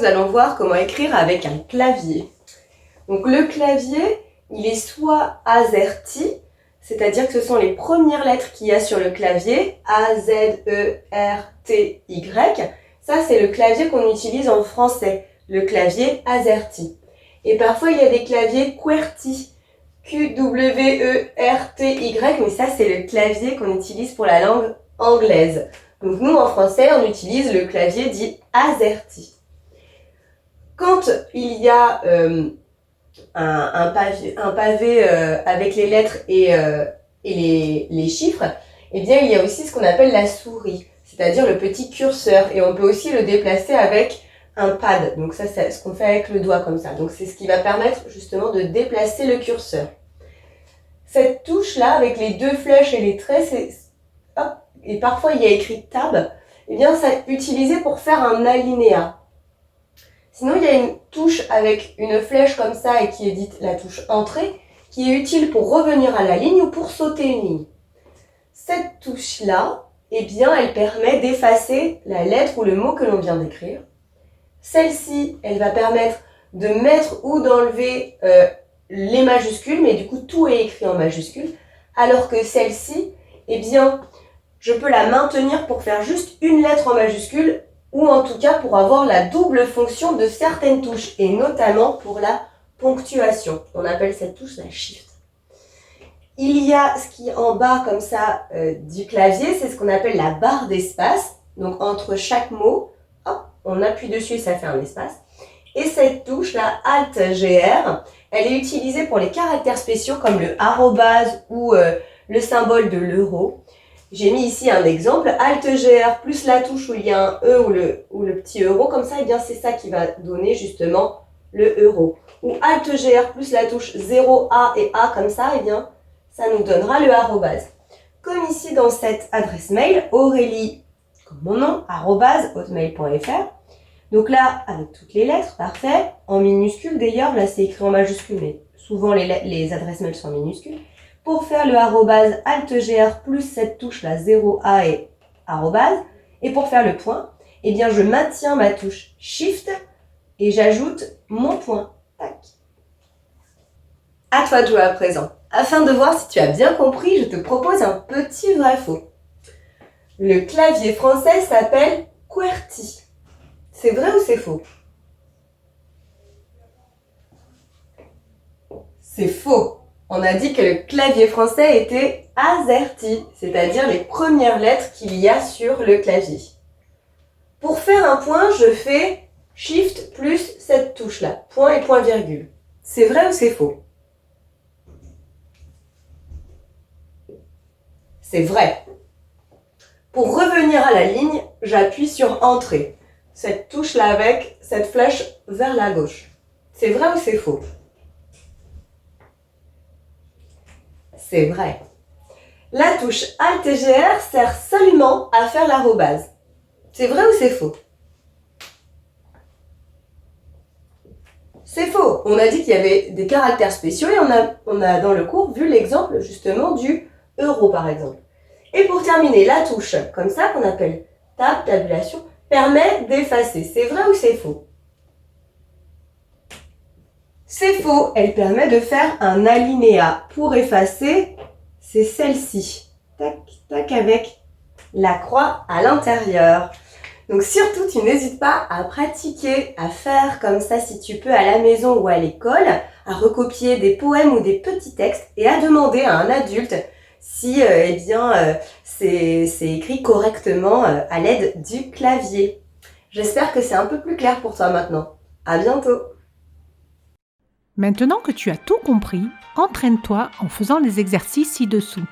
nous allons voir comment écrire avec un clavier. Donc le clavier, il est soit AZERTY, c'est-à-dire que ce sont les premières lettres qu'il y a sur le clavier, A-Z-E-R-T-Y. Ça, c'est le clavier qu'on utilise en français, le clavier AZERTY. Et parfois, il y a des claviers QWERTY, Q-W-E-R-T-Y, mais ça, c'est le clavier qu'on utilise pour la langue anglaise. Donc nous, en français, on utilise le clavier dit AZERTY. Quand il y a un pavé avec les lettres et les chiffres, eh bien, il y a aussi ce qu'on appelle la souris, c'est-à-dire le petit curseur. Et on peut aussi le déplacer avec un pad. Donc ça, c'est ce qu'on fait avec le doigt comme ça. Donc c'est ce qui va permettre justement de déplacer le curseur. Cette touche-là, avec les deux flèches et les traits, et parfois il y a écrit Tab, eh bien, c'est utilisé pour faire un alinéa. Sinon, il y a une touche avec une flèche comme ça et qui est dite la touche Entrée, qui est utile pour revenir à la ligne ou pour sauter une ligne. Cette touche-là, eh bien, elle permet d'effacer la lettre ou le mot que l'on vient d'écrire. Celle-ci, elle va permettre de mettre ou d'enlever les majuscules, mais du coup, tout est écrit en majuscules. Alors que celle-ci, eh bien, je peux la maintenir pour faire juste une lettre en majuscule, ou en tout cas pour avoir la double fonction de certaines touches, et notamment pour la ponctuation. On appelle cette touche la Shift. Il y a ce qui est en bas comme ça du clavier, c'est ce qu'on appelle la barre d'espace. Donc entre chaque mot, hop, on appuie dessus et ça fait un espace. Et cette touche, la Alt-GR, elle est utilisée pour les caractères spéciaux comme le arrobase ou le symbole de l'euro. J'ai mis ici un exemple, Alt-GR plus la touche où il y a un E ou le petit euro, comme ça, eh bien c'est ça qui va donner justement le euro. Ou Alt-GR plus la touche 0A et A, comme ça, eh bien ça nous donnera le arrobase. Comme ici dans cette adresse mail, Aurélie, comme mon nom, @hotmail.fr. Donc là, avec toutes les lettres, parfait, en minuscules d'ailleurs, là c'est écrit en majuscule, mais souvent les adresses mail sont en minuscules. Pour faire le arrobase, Alt-GR plus cette touche là, 0A et arrobase. Et pour faire le point, eh bien je maintiens ma touche Shift et j'ajoute mon point. Tac. À toi de jouer à présent. Afin de voir si tu as bien compris, je te propose un petit vrai-faux. Le clavier français s'appelle QWERTY. C'est vrai ou c'est faux? C'est faux. On a dit que le clavier français était AZERTY, c'est-à-dire les premières lettres qu'il y a sur le clavier. Pour faire un point, je fais Shift plus cette touche-là, point et point virgule. C'est vrai ou c'est faux? C'est vrai. Pour revenir à la ligne, j'appuie sur Entrée. Cette touche-là avec cette flèche vers la gauche. C'est vrai ou c'est faux? C'est vrai. La touche Alt-GR sert seulement à faire l'arrobase. C'est vrai ou c'est faux? C'est faux. On a dit qu'il y avait des caractères spéciaux et on a dans le cours vu l'exemple justement du euro par exemple. Et pour terminer, la touche comme ça qu'on appelle Tab, tabulation, permet d'effacer. C'est vrai ou c'est faux? C'est faux. Elle permet de faire un alinéa. Pour effacer, c'est celle-ci. Tac, tac, avec la croix à l'intérieur. Donc surtout, tu n'hésites pas à pratiquer, à faire comme ça si tu peux à la maison ou à l'école, à recopier des poèmes ou des petits textes et à demander à un adulte si c'est écrit correctement à l'aide du clavier. J'espère que c'est un peu plus clair pour toi maintenant. À bientôt! Maintenant que tu as tout compris, entraîne-toi en faisant les exercices ci-dessous.